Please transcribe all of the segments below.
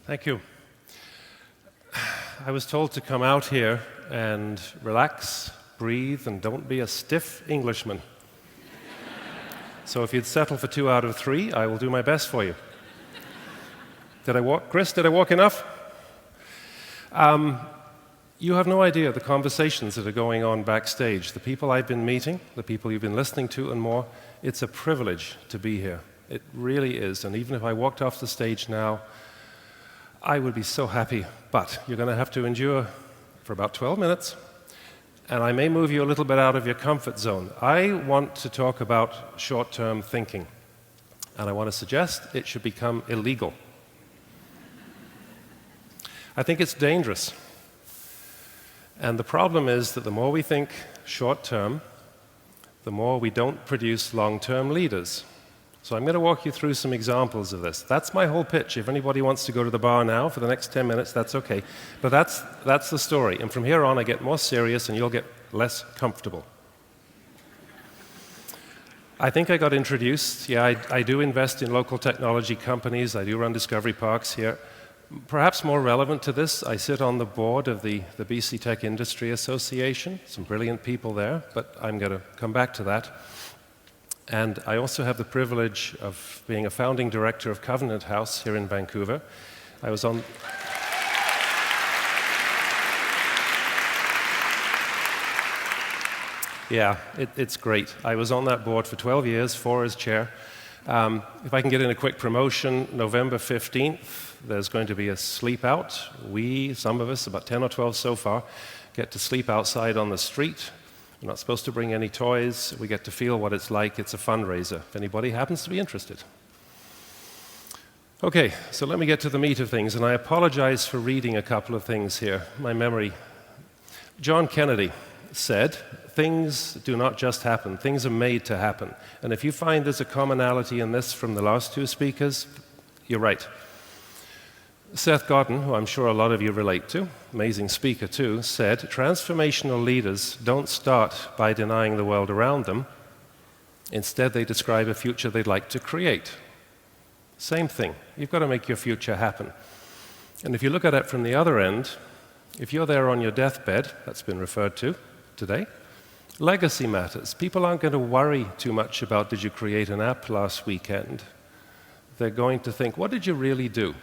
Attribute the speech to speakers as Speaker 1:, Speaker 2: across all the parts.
Speaker 1: Thank you. I was told to come out here and relax, breathe, and don't be a stiff Englishman. So if you'd settle for 2 out of 3, I will do my best for you. Did I walk? Chris, did I walk enough? You have no idea the conversations that are going on backstage, the people I've been meeting, the people you've been listening to, and more. It's a privilege to be here. It really is. And even if I walked off the stage now, I would be so happy. But you're going to have to endure for about 12 minutes, and I may move you a little bit out of your comfort zone. I want to talk about short-term thinking, and I want to suggest it should become illegal. I think it's dangerous. And the problem is that the more we think short-term, the more we don't produce long-term leaders. So I'm going to walk you through some examples of this. That's my whole pitch. If anybody wants to go to the bar now for the next 10 minutes, that's okay. But that's the story. And from here on, I get more serious and you'll get less comfortable. I think I got introduced. Yeah, I do invest in local technology companies. I do run Discovery Parks here. Perhaps more relevant to this, I sit on the board of the BC Tech Industry Association. Some brilliant people there, but I'm going to come back to that. And I also have the privilege of being a founding director of Covenant House here in Vancouver. I was on... Yeah, it's great. I was on that board for 12 years, 4 as chair. If I can get in a quick promotion, November 15th, there's going to be a sleep out. Some of us, about 10 or 12 so far, get to sleep outside on the street. We're not supposed to bring any toys. We get to feel what it's like. It's a fundraiser, if anybody happens to be interested. Okay, so let me get to the meat of things, and I apologize for reading a couple of things here. My memory. John Kennedy said, things do not just happen, things are made to happen. And if you find there's a commonality in this from the last 2 speakers, you're right. Seth Godin, who I'm sure a lot of you relate to, amazing speaker too, said, transformational leaders don't start by denying the world around them. Instead, they describe a future they'd like to create. Same thing. You've got to make your future happen. And if you look at it from the other end, if you're there on your deathbed, that's been referred to today, legacy matters. People aren't going to worry too much about, did you create an app last weekend? They're going to think, what did you really do?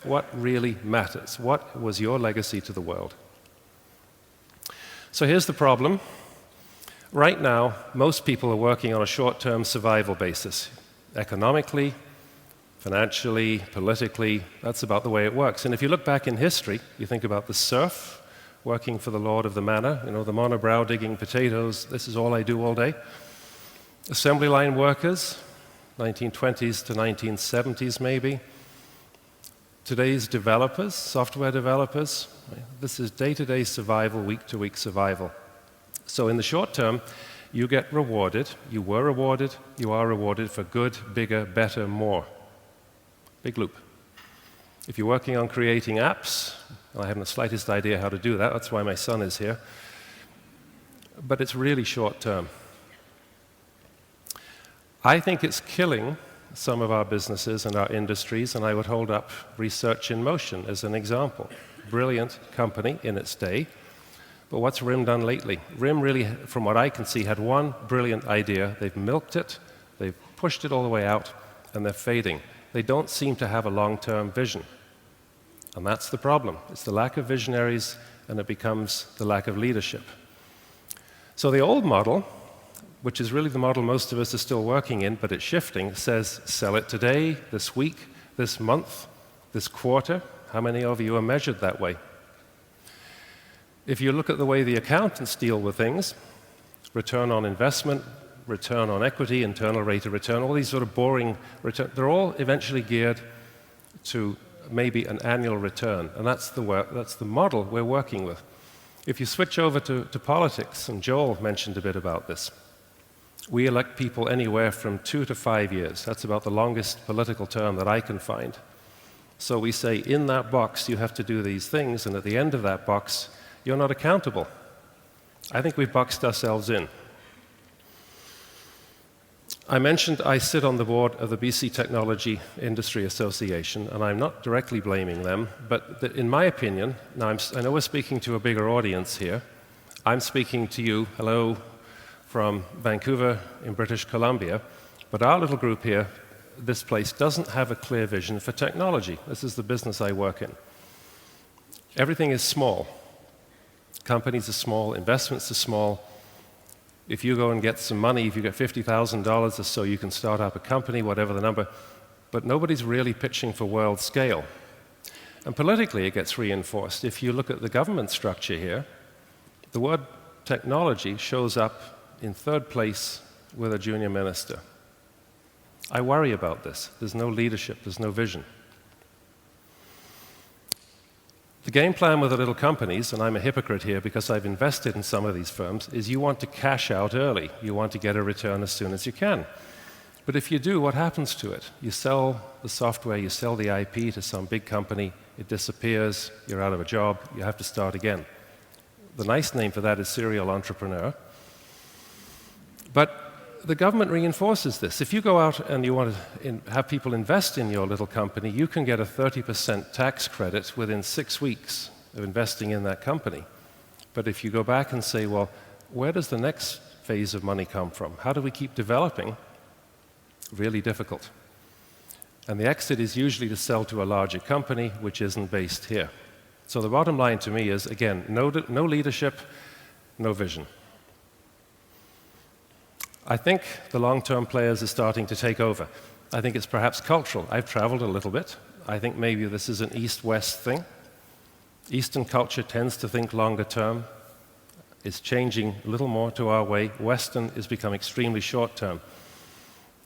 Speaker 1: What really matters? What was your legacy to the world? So here's the problem. Right now, most people are working on a short-term survival basis. Economically, financially, politically, that's about the way it works. And if you look back in history, you think about the serf working for the lord of the manor, the monobrow digging potatoes, this is all I do all day. Assembly line workers, 1920s to 1970s maybe. Today's developers, software developers, this is day-to-day survival, week-to-week survival. So in the short term, you get rewarded, you were rewarded, you are rewarded for good, bigger, better, more. Big loop. If you're working on creating apps, and I haven't the slightest idea how to do that, that's why my son is here, but it's really short term. I think it's killing some of our businesses and our industries, and I would hold up Research in Motion as an example. Brilliant company in its day, but what's RIM done lately? RIM really, from what I can see, had one brilliant idea. They've milked it, they've pushed it all the way out, and they're fading. They don't seem to have a long-term vision, and that's the problem. It's the lack of visionaries, and it becomes the lack of leadership. So the old model, which is really the model most of us are still working in, but it's shifting, says sell it today, this week, this month, this quarter. How many of you are measured that way? If you look at the way the accountants deal with things, return on investment, return on equity, internal rate of return, all these sort of boring returns, they're all eventually geared to maybe an annual return, and that's the model we're working with. If you switch over to politics, and Joel mentioned a bit about this, we elect people anywhere from 2 to 5 years. That's about the longest political term that I can find. So we say, in that box, you have to do these things, and at the end of that box, you're not accountable. I think we've boxed ourselves in. I mentioned I sit on the board of the BC Technology Industry Association, and I'm not directly blaming them, but in my opinion, now I know we're speaking to a bigger audience here. I'm speaking to you, hello, from Vancouver in British Columbia, but our little group here, this place, doesn't have a clear vision for technology. This is the business I work in. Everything is small. Companies are small, investments are small. If you go and get some money, if you get $50,000 or so, you can start up a company, whatever the number, but nobody's really pitching for world scale. And politically, it gets reinforced. If you look at the government structure here, the word technology shows up in third place with a junior minister. I worry about this. There's no leadership, there's no vision. The game plan with the little companies, and I'm a hypocrite here because I've invested in some of these firms, is you want to cash out early. You want to get a return as soon as you can. But if you do, what happens to it? You sell the software, you sell the IP to some big company, it disappears, you're out of a job, you have to start again. The nice name for that is serial entrepreneur. But the government reinforces this. If you go out and you want to have people invest in your little company, you can get a 30% tax credit within 6 weeks of investing in that company. But if you go back and say, well, where does the next phase of money come from? How do we keep developing? Really difficult. And the exit is usually to sell to a larger company, which isn't based here. So the bottom line to me is, again, no leadership, no vision. I think the long-term players are starting to take over. I think it's perhaps cultural. I've traveled a little bit. I think maybe this is an East-West thing. Eastern culture tends to think longer term. It's changing a little more to our way. Western has become extremely short-term.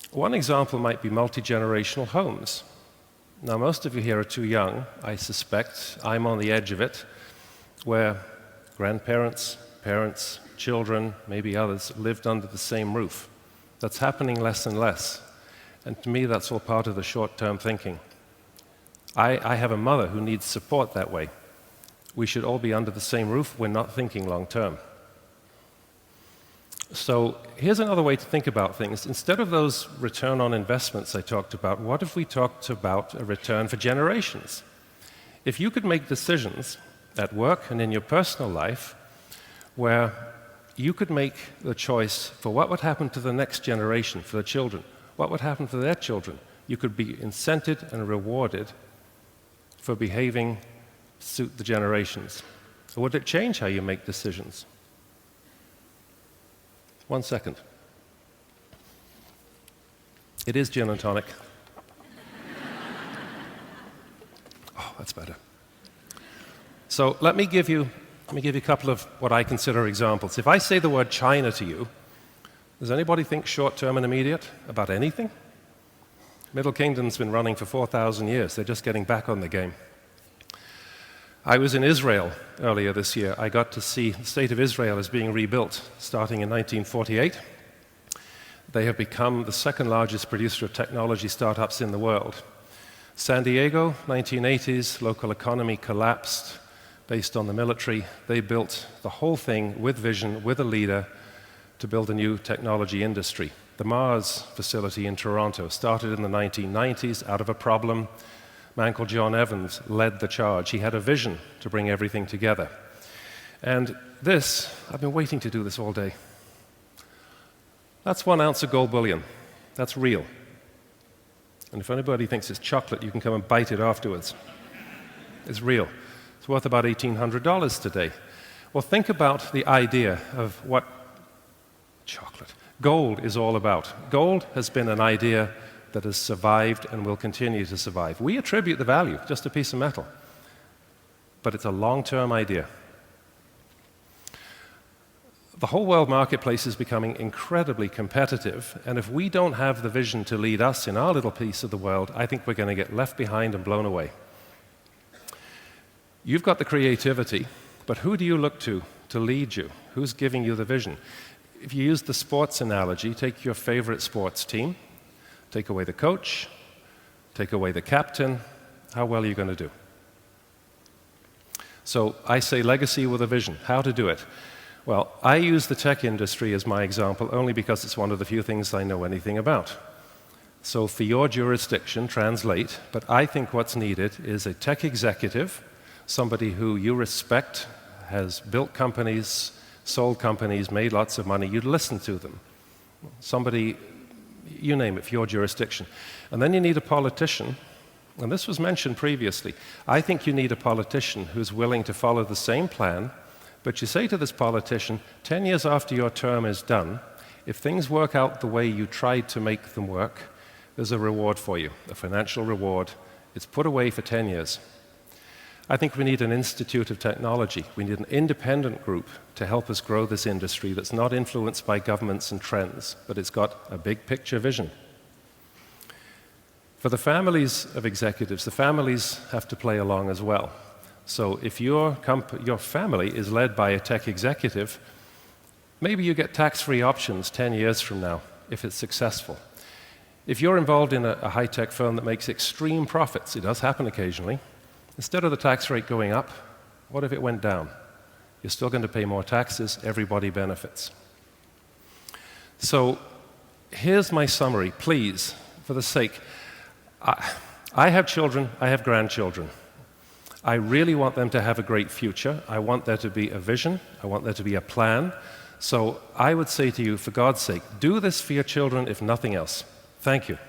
Speaker 1: One example might be multi-generational homes. Now, most of you here are too young, I suspect. I'm on the edge of it, where grandparents, parents, children, maybe others, lived under the same roof. That's happening less and less. And to me, that's all part of the short-term thinking. I have a mother who needs support that way. We should all be under the same roof. We're not thinking long-term. So here's another way to think about things. Instead of those return on investments I talked about, what if we talked about a return for generations? If you could make decisions at work and in your personal life where you could make the choice for what would happen to the next generation, for the children, what would happen for their children. You could be incented and rewarded for behaving to suit the generations. Or would it change how you make decisions? 1 second. It is gin and tonic. Oh, that's better. So let me give you a couple of what I consider examples. If I say the word China to you, does anybody think short-term and immediate about anything? Middle Kingdom's been running for 4,000 years. They're just getting back on the game. I was in Israel earlier this year. I got to see the state of Israel is being rebuilt, starting in 1948. They have become the second largest producer of technology startups in the world. San Diego, 1980s, local economy collapsed. Based on the military, they built the whole thing with vision, with a leader, to build a new technology industry. The Mars facility in Toronto started in the 1990s out of a problem. My uncle John Evans led the charge. He had a vision to bring everything together. And this, I've been waiting to do this all day. That's 1 ounce of gold bullion. That's real. And if anybody thinks it's chocolate, you can come and bite it afterwards. It's real. It's worth about $1,800 today. Well, think about the idea of what chocolate, gold is all about. Gold has been an idea that has survived and will continue to survive. We attribute the value, just a piece of metal. But it's a long-term idea. The whole world marketplace is becoming incredibly competitive, and if we don't have the vision to lead us in our little piece of the world, I think we're going to get left behind and blown away. You've got the creativity, but who do you look to lead you? Who's giving you the vision? If you use the sports analogy, take your favorite sports team, take away the coach, take away the captain, how well are you going to do? So I say legacy with a vision. How to do it? Well, I use the tech industry as my example only because it's one of the few things I know anything about. So for your jurisdiction, translate, but I think what's needed is a tech executive, somebody who you respect, has built companies, sold companies, made lots of money. You'd listen to them. Somebody, you name it, for your jurisdiction. And then you need a politician, and this was mentioned previously. I think you need a politician who's willing to follow the same plan, but you say to this politician, 10 years after your term is done, if things work out the way you tried to make them work, there's a reward for you, a financial reward. It's put away for 10 years. I think we need an institute of technology. We need an independent group to help us grow this industry that's not influenced by governments and trends, but it's got a big picture vision. For the families of executives, the families have to play along as well. So if your family is led by a tech executive, maybe you get tax-free options 10 years from now if it's successful. If you're involved in a high-tech firm that makes extreme profits, it does happen occasionally, instead of the tax rate going up, what if it went down? You're still going to pay more taxes, everybody benefits. So here's my summary, please, for the sake. I have children, I have grandchildren. I really want them to have a great future. I want there to be a vision. I want there to be a plan. So I would say to you, for God's sake, do this for your children, if nothing else. Thank you.